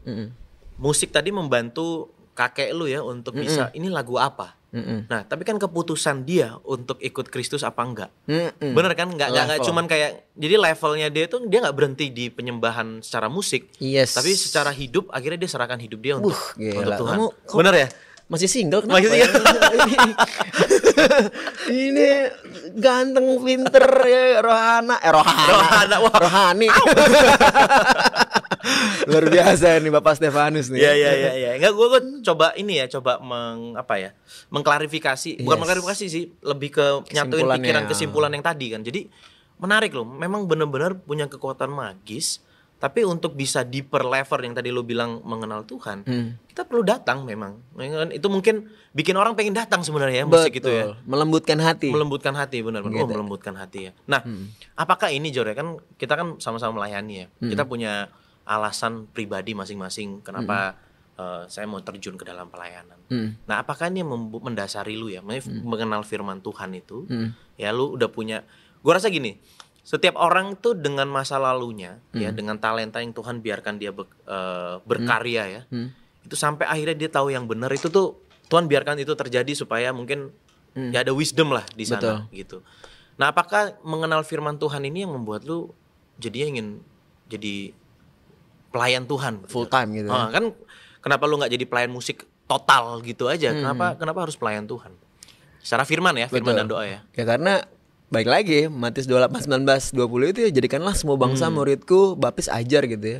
Musik tadi membantu kakek lu ya untuk bisa ini lagu apa. Nah, tapi kan keputusan dia untuk ikut Kristus apa enggak. Bener kan? Enggak cuman kayak, jadi levelnya dia tuh dia enggak berhenti di penyembahan secara musik. Yes. Tapi secara hidup akhirnya dia serahkan hidup dia untuk Tuhan. Bener ya? Masih single kenapa? Masih single. Ini ganteng, pinter ya, rohani. Luar biasa nih Bapak Stefanus nih. Iya. Enggak, gue coba ini ya, mengklarifikasi, bukan mengklarifikasi sih, lebih ke nyatuin pikiran kesimpulan yang tadi kan. Jadi menarik loh, memang benar-benar punya kekuatan magis. Tapi untuk bisa deeper level yang tadi lo bilang mengenal Tuhan, kita perlu datang memang. Itu mungkin bikin orang pengen datang sebenarnya ya, musik itu ya. Melembutkan hati. Benar. Gitu. Melembutkan hati ya. Nah, apakah ini Jor ya, kan kita kan sama-sama melayani ya. Kita punya alasan pribadi masing-masing kenapa saya mau terjun ke dalam pelayanan. Nah, apakah ini mendasari lu ya, mengenal firman Tuhan itu? Ya lu udah punya, gue rasa gini, setiap orang tuh dengan masa lalunya ya, dengan talenta yang Tuhan biarkan dia berkarya ya, itu sampai akhirnya dia tahu yang benar itu tuh Tuhan biarkan itu terjadi supaya mungkin ya ada wisdom lah di sana. Betul. Gitu. Nah, apakah mengenal firman Tuhan ini yang membuat lu jadinya ingin jadi pelayan Tuhan full time gitu? Kan kenapa lu nggak jadi pelayan musik total gitu aja? Kenapa harus pelayan Tuhan? Secara firman ya, firman Betul. dan doa ya. Ya karena baik lagi Matius 28 19 20 itu ya, jadikanlah semua bangsa muridku, baptis ajar gitu ya.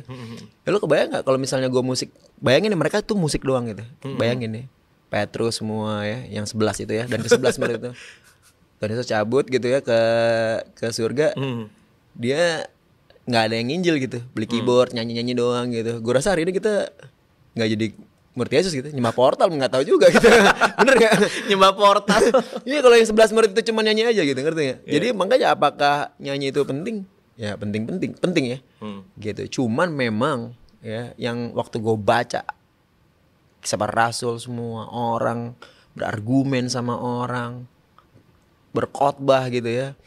Ya lu kebayang nggak kalau misalnya gue musik, bayangin nih mereka tuh musik doang gitu. Bayangin nih Petrus semua ya, yang 11 itu ya, dan ke-11 murid itu. Dan itu cabut gitu ya ke surga. Dia nggak ada yang nginjil gitu, beli keyboard, nyanyi-nyanyi doang gitu. Gue rasa hari ini kita nggak jadi murid Yesus gitu, nyembah portal nggak tahu juga gitu. Bener nggak? Nyembah portal. Iya, kalau yang 11 murid itu cuma nyanyi aja gitu, ngerti nggak? Jadi makanya apakah nyanyi itu penting? Ya penting ya. Gitu. Cuman memang ya yang waktu gue baca kisah para rasul, semua orang berargumen sama orang, berkhotbah gitu ya.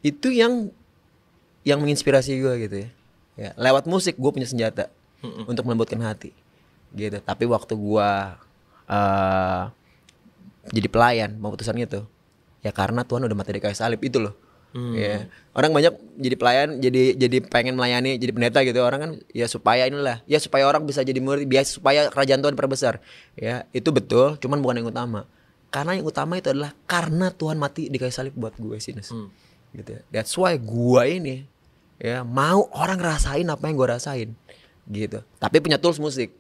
Itu yang menginspirasi gue gitu ya. Ya, lewat musik gue punya senjata untuk melembutkan hati. Gitu. Tapi waktu gue jadi pelayan, memutuskan gitu. Ya karena Tuhan udah mati di kayu salib itu loh. Ya. Orang banyak jadi pelayan, jadi pengen melayani, jadi pendeta gitu. Orang kan ya supaya inilah, ya supaya orang bisa jadi murid, biasa supaya kerajaan Tuhan diperbesar. Ya, itu betul, cuman bukan yang utama. Karena yang utama itu adalah karena Tuhan mati di kayu salib buat gue sih, gitu ya. That's why gue ini ya mau orang rasain apa yang gue rasain, gitu. Tapi punya tools musik,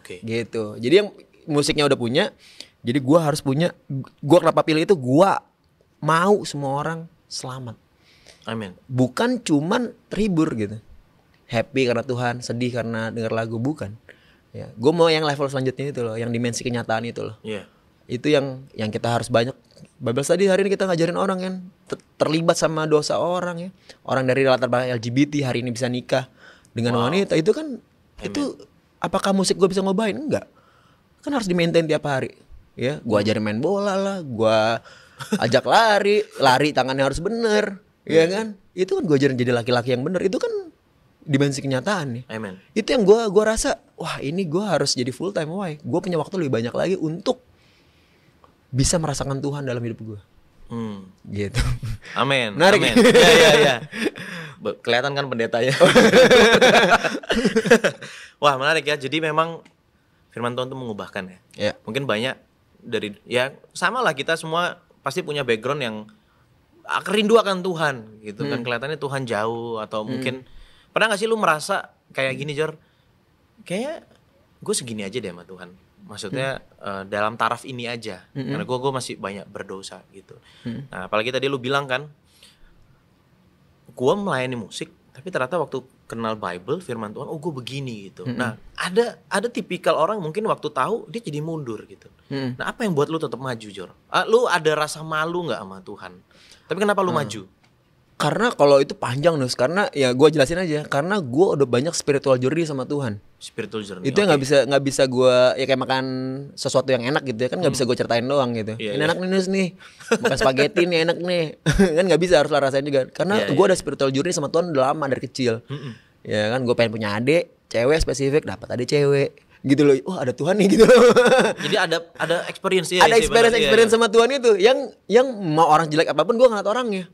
gitu. Jadi yang musiknya udah punya, jadi gue harus punya. Gue kenapa pilih itu? Gue mau semua orang selamat. Amin. Bukan cuman terhibur gitu, happy karena Tuhan, sedih karena dengar lagu, bukan. Ya, gue mau yang level selanjutnya itu loh, yang dimensi kenyataan itu loh. Itu yang kita harus banyak. Babel tadi hari ini kita ngajarin orang kan terlibat sama dosa orang ya. Orang dari latar belakang LGBT hari ini bisa nikah dengan wanita. Itu kan itu apakah musik gue bisa ngobain? Enggak. Kan harus di-maintain tiap hari. Ya, gue ajarin main bola lah, gue ajak lari tangannya harus bener, ya kan? Itu kan gue ajarin jadi laki-laki yang bener. Itu kan dimensi kenyataan nih. Amen. Itu yang gue rasa, wah ini gue harus jadi full time. Why? Gue punya waktu lebih banyak lagi untuk bisa merasakan Tuhan dalam hidup gue. Gitu. Amin. Menarik. Amin. Ya. Kelihatan kan pendetanya. Wah, menarik ya. Jadi memang firman Tuhan itu mengubahkan ya. Ya. Mungkin banyak dari ya sama lah, kita semua pasti punya background yang rindu akan Tuhan gitu kan. Kelihatannya Tuhan jauh, atau mungkin pernah gak sih lu merasa kayak gini, Jor, kayak gue segini aja deh sama Tuhan. Maksudnya dalam taraf ini aja, karena gue masih banyak berdosa gitu. Nah apalagi tadi lu bilang kan, gue melayani musik, tapi ternyata waktu kenal Bible, firman Tuhan, oh gue begini gitu. Nah ada tipikal orang mungkin waktu tahu dia jadi mundur gitu. Nah apa yang buat lu tetap maju, Jor? Lu ada rasa malu nggak sama Tuhan? Tapi kenapa lu maju? Karena kalau itu panjang Nus, karena ya gue jelasin aja. Karena gue udah banyak spiritual journey sama Tuhan. Spiritual journey. Itu yang nggak bisa gue, ya kayak makan sesuatu yang enak gitu ya kan, nggak bisa gue ceritain doang gitu. Ini enak nih Nus nih, makan spaghetti nih enak nih. Kan nggak bisa, harus lah rasain juga. Karena gue ada spiritual journey sama Tuhan udah lama dari kecil. Ya kan, gue pengen punya adik cewek spesifik, dapat adik cewek gitu loh. Oh ada Tuhan nih gitu loh. Jadi ada experience ya. Ada experience sama Tuhan itu. Yang mau orang jelek apapun gue ngeliat orangnya,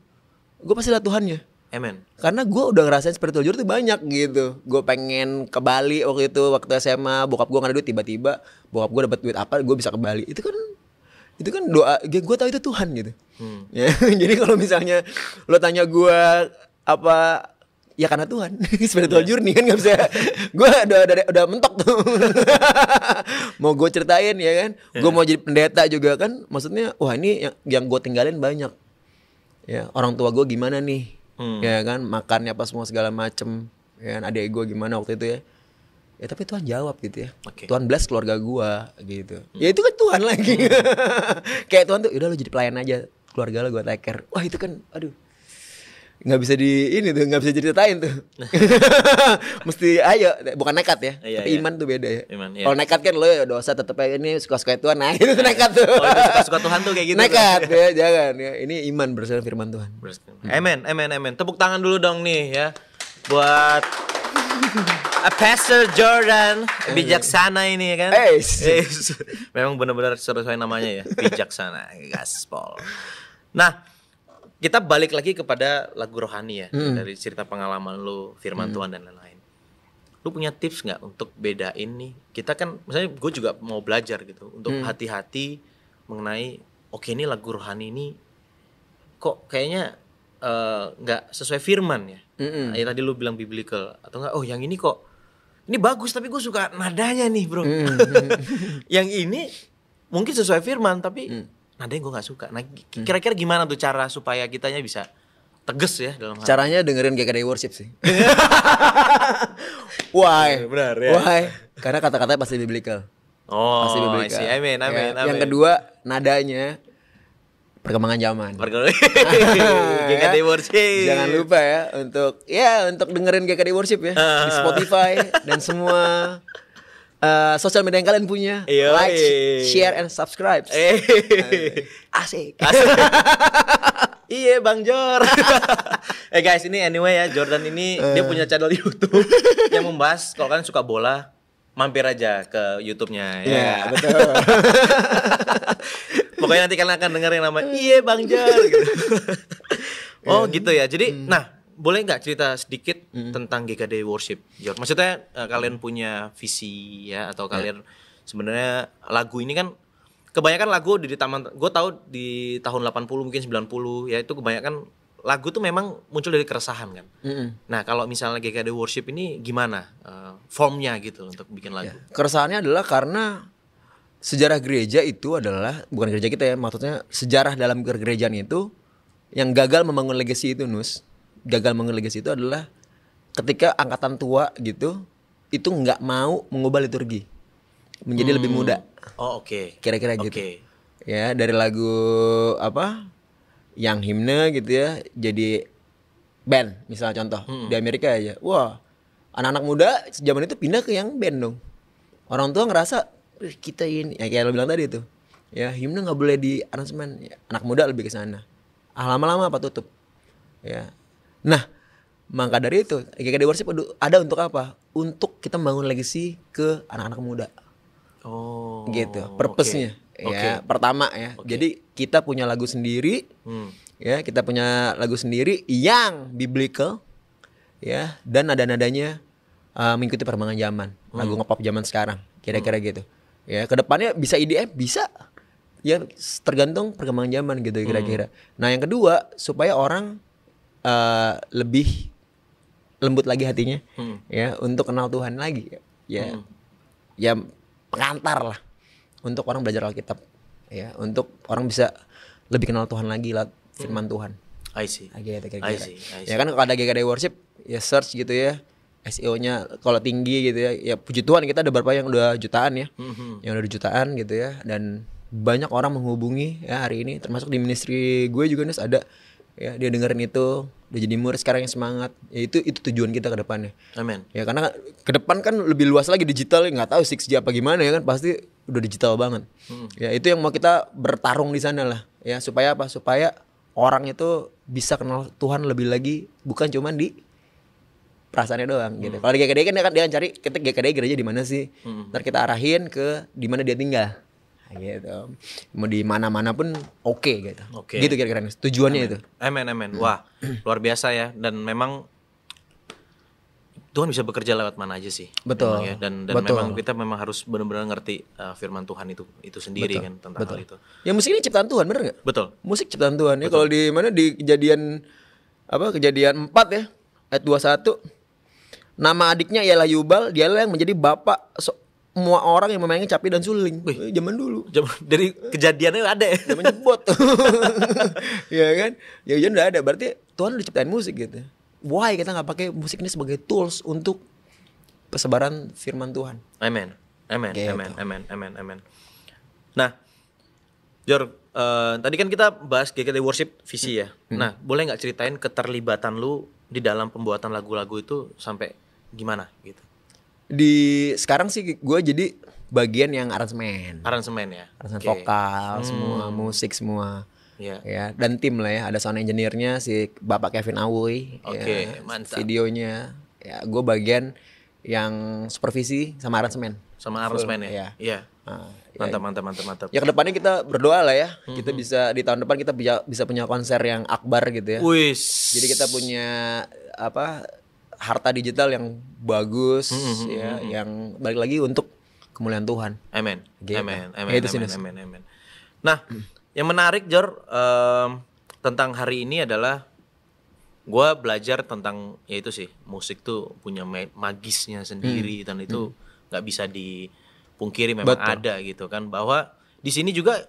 gue pasti lihat Tuhannya. Amen. Karena gue udah ngerasain spiritual journey itu banyak gitu. Gue pengen ke Bali waktu SMA, bokap gue gak ada duit, tiba-tiba bokap gue dapet duit apa, gue bisa ke Bali. Itu kan doa, gue tahu itu Tuhan gitu. Ya, jadi kalau misalnya lo tanya gue apa, ya karena Tuhan. Spiritual journey kan gak bisa. Gue udah mentok tuh. Mau gue ceritain ya kan. Gue mau jadi pendeta juga kan. Maksudnya wah ini yang gue tinggalin banyak. Ya, orang tua gue gimana nih? Ya kan, makannya apa semua segala macem. Ya kan, adik gue gimana waktu itu ya. Ya tapi Tuhan jawab gitu ya. Tuhan bless keluarga gue gitu. Ya itu kan Tuhan lagi. Kayak Tuhan tuh, udah lo jadi pelayan aja, keluarga lo gue take care. Wah itu kan, aduh, nggak bisa nggak bisa ceritain tuh. Mesti ayo, bukan nekat ya. Tapi iman tuh beda ya. Kalau nekat kan lo ya dosa tetep aja, ini suka-suka Tuhan. Nah itu nekat tuh. Oh, suka-suka Tuhan tuh kayak gitu. Nekat ya, jangan ya. Ini iman berdasarkan firman Tuhan. Amen. Tepuk tangan dulu dong nih ya buat Pastor Jordan bijaksana ini kan. Memang benar-benar sesuai namanya ya, bijaksana gaspol. Nah, kita balik lagi kepada lagu rohani ya, dari cerita pengalaman lu, firman Tuhan dan lain-lain. Lu punya tips nggak untuk bedain nih? Kita kan, misalnya gue juga mau belajar gitu, untuk hati-hati mengenai, oke ini lagu rohani ini kok kayaknya nggak sesuai firman ya. Ya tadi lu bilang biblical atau enggak, oh yang ini kok ini bagus tapi gue suka nadanya nih bro. Yang ini mungkin sesuai firman tapi nadanya gue nggak suka. Nah kira-kira gimana tuh cara supaya kitanya bisa tegas ya dalam hal? Caranya dengerin GKD Worship sih. Why? Benar ya. Why? Karena kata-katanya pasti biblical. Oh, Pasti biblical. I see. Amin. Yang kedua nadanya perkembangan zaman. GKD Worship. Jangan lupa ya untuk dengerin GKD Worship ya di Spotify dan semua sosial media yang kalian punya. Like, share, and subscribe. Asik. Iya Bang Jor. Guys, ini anyway ya, Jordan ini dia punya channel YouTube yang membahas kalau kalian suka bola, mampir aja ke YouTube-nya ya. Betul. Pokoknya nanti kalian akan denger yang nama Iya Bang Jor gitu. Oh gitu ya. Jadi nah, boleh nggak cerita sedikit tentang GKD Worship, Jor? Maksudnya kalian punya visi ya atau kalian sebenarnya lagu ini kan kebanyakan lagu di taman, gue tahu di tahun 80 mungkin 90 ya itu kebanyakan lagu tuh memang muncul dari keresahan kan. Nah kalau misalnya GKD Worship ini gimana formnya gitu untuk bikin lagu? Keresahannya adalah karena sejarah gereja itu adalah, bukan gereja kita ya, maksudnya sejarah dalam gerejaan itu yang gagal membangun legacy itu gagal membangun legacy itu adalah ketika angkatan tua gitu itu nggak mau mengubah liturgi menjadi lebih muda. Oh oke. Kira-kira gitu. Ya dari lagu apa yang himne gitu ya jadi band misalnya contoh di Amerika aja. Wah anak-anak muda zaman itu pindah ke yang band dong. Orang tua ngerasa kita ini ya kayak lo bilang tadi tuh ya himne nggak boleh di aransemen ya, anak muda lebih ke sana. Lama-lama apa tutup ya. Nah maka dari itu GKD Worship ada untuk apa? Untuk kita membangun legacy ke anak-anak muda. Oh gitu purpose-nya ya. Pertama ya jadi kita punya lagu sendiri ya, kita punya lagu sendiri yang biblical ya dan nada-nadanya mengikuti perkembangan zaman, lagu ngepop zaman sekarang kira-kira gitu ya. Kedepannya bisa EDM bisa ya, tergantung perkembangan zaman gitu kira-kira. Nah yang kedua supaya orang lebih lembut lagi hatinya ya untuk kenal Tuhan lagi ya. Ya pengantar lah untuk orang belajar Alkitab ya, untuk orang bisa lebih kenal Tuhan lagi lewat firman Tuhan. I see. I see. Ya kan kalau ada GKD Worship ya search gitu ya, SEO-nya kalau tinggi gitu ya. Ya puji Tuhan kita ada beberapa yang udah jutaan ya. Yang udah jutaan gitu ya, dan banyak orang menghubungi ya hari ini, termasuk di ministry gue juga nih ada ya, dia dengerin itu udah jadi murid sekarang yang semangat ya. Itu tujuan kita ke depannya. Amin. Ya karena ke depan kan lebih luas lagi digital, nggak tahu 6G apa gimana ya kan, pasti udah digital banget. Ya itu yang mau kita bertarung di sana lah ya, supaya apa? Supaya orang itu bisa kenal Tuhan lebih lagi, bukan cuma di perasaannya doang gitu. Kalau di GKD kan dia kan cari kita GKD gereja di mana sih? Ntar kita arahin ke di mana dia tinggal. Gitu. Mau di mana-mana pun oke gitu. Gitu kira-kira tujuannya itu. Amin. Wah, luar biasa ya, dan memang Tuhan bisa bekerja lewat mana aja sih. Betul. Ya. Dan memang kita memang harus benar-benar ngerti firman Tuhan itu sendiri kan tentang hal itu. Ya musik ini ciptaan Tuhan, bener enggak? Betul. Musik ciptaan Tuhan. Ya kalau di mana di Kejadian 4 ya, ayat 21. Nama adiknya ialah Yubal, dialah yang menjadi bapak semua orang yang memainkan capi dan suling. Zaman dulu. Dari kejadiannya ada ya. Zamannya bot. Ya kan? Ya udah udah ada. Berarti Tuhan udah ciptain musik gitu. Why kita nggak pakai musik ini sebagai tools untuk persebaran firman Tuhan? Amin. Gitu. Amin. Nah, Jor, tadi kan kita bahas GKD Worship visi ya. Nah, boleh nggak ceritain keterlibatan lu di dalam pembuatan lagu-lagu itu sampai gimana gitu? Di sekarang sih gue jadi bagian yang aransemen ya. Aransemen vokal, semua musik semua. Yeah. Ya, dan tim lah ya, ada sound engineer-nya si Bapak Kevin Awoy. Oke, mantap. Videonya ya gue bagian yang supervisi sama aransemen. Ya. Iya. Mantap. Ya kedepannya kita berdoa lah ya. Kita bisa di tahun depan kita bisa punya konser yang akbar gitu ya. Jadi kita punya harta digital yang bagus ya, yang balik lagi untuk kemuliaan Tuhan. Amin. Gitu. Amin. Nah, Yang menarik Jor tentang hari ini adalah gue belajar tentang ya itu sih, musik tuh punya magisnya sendiri dan itu nggak bisa dipungkiri, memang Betul. ada gitu kan. Bahwa di sini juga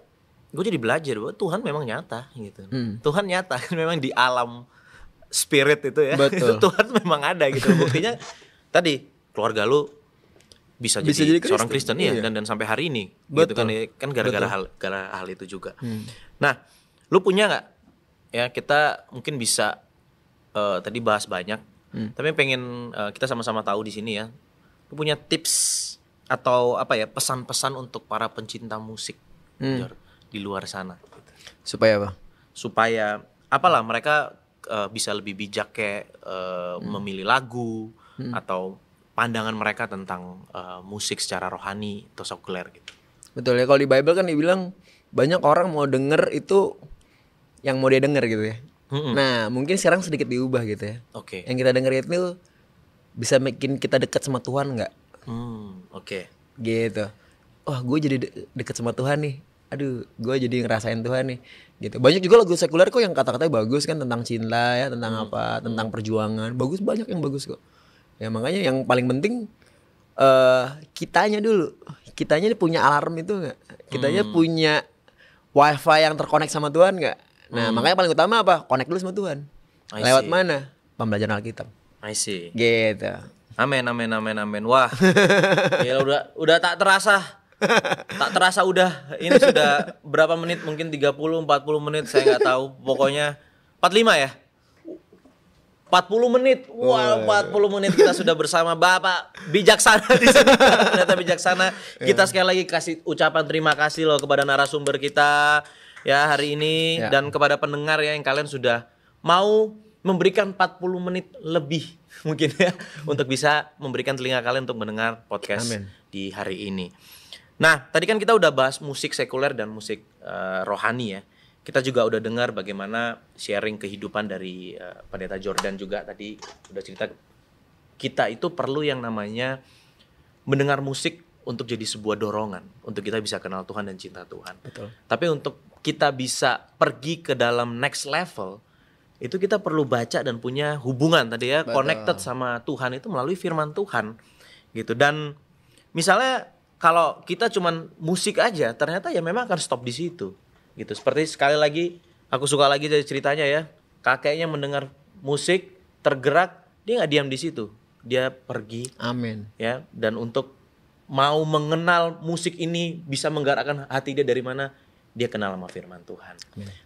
gue jadi belajar bahwa Tuhan memang nyata gitu. Tuhan nyata memang di alam spirit itu ya. Betul. Itu Tuhan memang ada gitu. Buktinya tadi keluarga lu bisa jadi seorang Kristen ya, dan sampai hari ini gitu Betul. kan gara-gara hal itu juga. Nah, lu punya nggak ya, kita mungkin bisa tadi bahas banyak, tapi pengen kita sama-sama tahu di sini ya. Lu punya tips atau apa ya, pesan-pesan untuk para pencinta musik Jor, di luar sana gitu. Supaya apa? Supaya apalah mereka bisa lebih bijak kayak memilih lagu atau pandangan mereka tentang musik secara rohani atau sekuler gitu. Betul ya, kalau di Bible kan dibilang banyak orang mau denger itu yang mau dia denger gitu ya. Nah mungkin sekarang sedikit diubah gitu ya. Oke. Yang kita denger itu bisa bikin kita dekat sama Tuhan nggak? Oke. Gitu. Wah gue jadi deket sama Tuhan nih. Aduh gue jadi ngerasain Tuhan nih. Gitu. Banyak juga lagu sekuler kok yang kata-katanya bagus kan, tentang cinta ya, tentang apa, tentang perjuangan. Bagus, banyak yang bagus kok. Ya makanya yang paling penting kitanya dulu. Kitanya punya alarm itu nggak? Kitanya punya wifi yang terkonek sama Tuhan nggak? Nah makanya paling utama apa? Connect dulu sama Tuhan. I Lewat see. mana? Pembelajaran Alkitab. I see. Gitu. Amin. Wah, gila, udah tak terasa. Tak terasa udah. Ini sudah berapa menit? Mungkin 30, 40 menit, saya nggak tahu. Pokoknya 45 ya? 40 menit. Wah, 40 menit kita sudah bersama Bapak bijaksana di sini. Ternyata bijaksana. Kita sekali lagi kasih ucapan terima kasih loh kepada narasumber kita ya hari ini, Ya. dan kepada pendengar ya yang kalian sudah mau memberikan 40 menit lebih mungkin ya untuk bisa memberikan telinga kalian untuk mendengar podcast Amin. di hari ini. Nah, tadi kan kita udah bahas musik sekuler dan musik rohani ya. Kita juga udah dengar bagaimana sharing kehidupan dari Pendeta Jordan juga tadi udah cerita. Kita itu perlu yang namanya mendengar musik untuk jadi sebuah dorongan untuk kita bisa kenal Tuhan dan cinta Tuhan. Betul. Tapi untuk kita bisa pergi ke dalam next level, itu kita perlu baca dan punya hubungan tadi ya, connected sama Tuhan itu melalui firman Tuhan gitu. Dan misalnya kalau kita cuman musik aja, ternyata ya memang akan stop di situ gitu. Seperti sekali lagi aku suka lagi dari ceritanya ya, kakeknya mendengar musik tergerak, dia nggak diam di situ, dia pergi Amin. ya, dan untuk mau mengenal musik ini bisa menggerakkan hati dia dari mana, dia kenal sama firman Tuhan.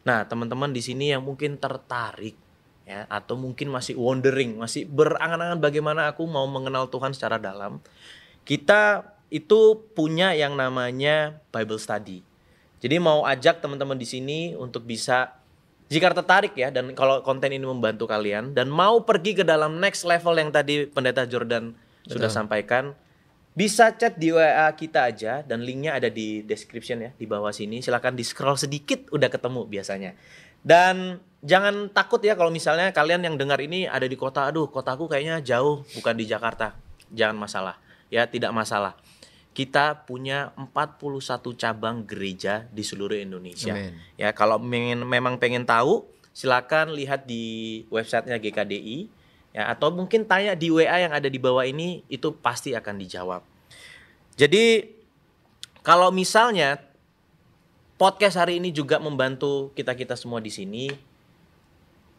Nah, teman-teman di sini yang mungkin tertarik ya, atau mungkin masih wondering, masih berangan-angan bagaimana aku mau mengenal Tuhan secara dalam, kita itu punya yang namanya Bible Study. Jadi mau ajak teman-teman di sini untuk bisa, jika tertarik ya, dan kalau konten ini membantu kalian dan mau pergi ke dalam next level yang tadi Pendeta Jordan sudah sampaikan, bisa chat di WA kita aja, dan linknya ada di description ya, di bawah sini. Silakan di scroll sedikit udah ketemu biasanya. Dan jangan takut ya kalau misalnya kalian yang dengar ini ada di kota, aduh kotaku kayaknya jauh, bukan di Jakarta. Jangan masalah ya, tidak masalah. Kita punya 41 cabang gereja di seluruh Indonesia. Amen. Ya, kalau memang pengen tahu, silakan lihat di websitenya GKDI ya, atau mungkin tanya di WA yang ada di bawah ini, itu pasti akan dijawab. Jadi kalau misalnya podcast hari ini juga membantu kita semua di sini,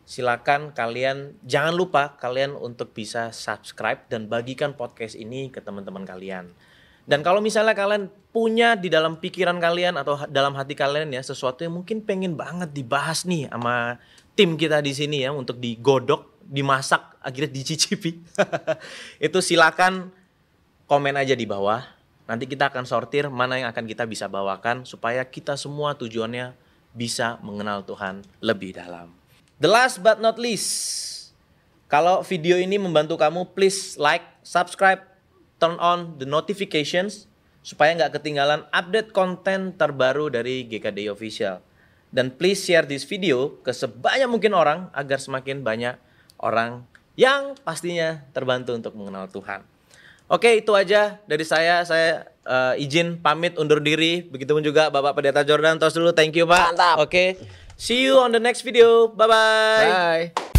silakan kalian, jangan lupa kalian untuk bisa subscribe dan bagikan podcast ini ke teman-teman kalian. Dan kalau misalnya kalian punya di dalam pikiran kalian atau dalam hati kalian ya sesuatu yang mungkin pengen banget dibahas nih sama tim kita di sini ya, untuk digodok, dimasak, akhirnya dicicipi. Itu silakan komen aja di bawah. Nanti kita akan sortir mana yang akan kita bisa bawakan supaya kita semua tujuannya bisa mengenal Tuhan lebih dalam. The last but not least, kalau video ini membantu kamu, please like, subscribe, turn on the notifications supaya nggak ketinggalan update konten terbaru dari GKDI Official. Dan please share this video ke sebanyak mungkin orang agar semakin banyak orang yang pastinya terbantu untuk mengenal Tuhan. Oke, itu aja dari saya. Saya izin pamit undur diri. Begitupun juga Bapak Pendeta Jordan. Tos dulu, thank you Pak. Mantap. Oke, see you on the next video. Bye-bye. Bye.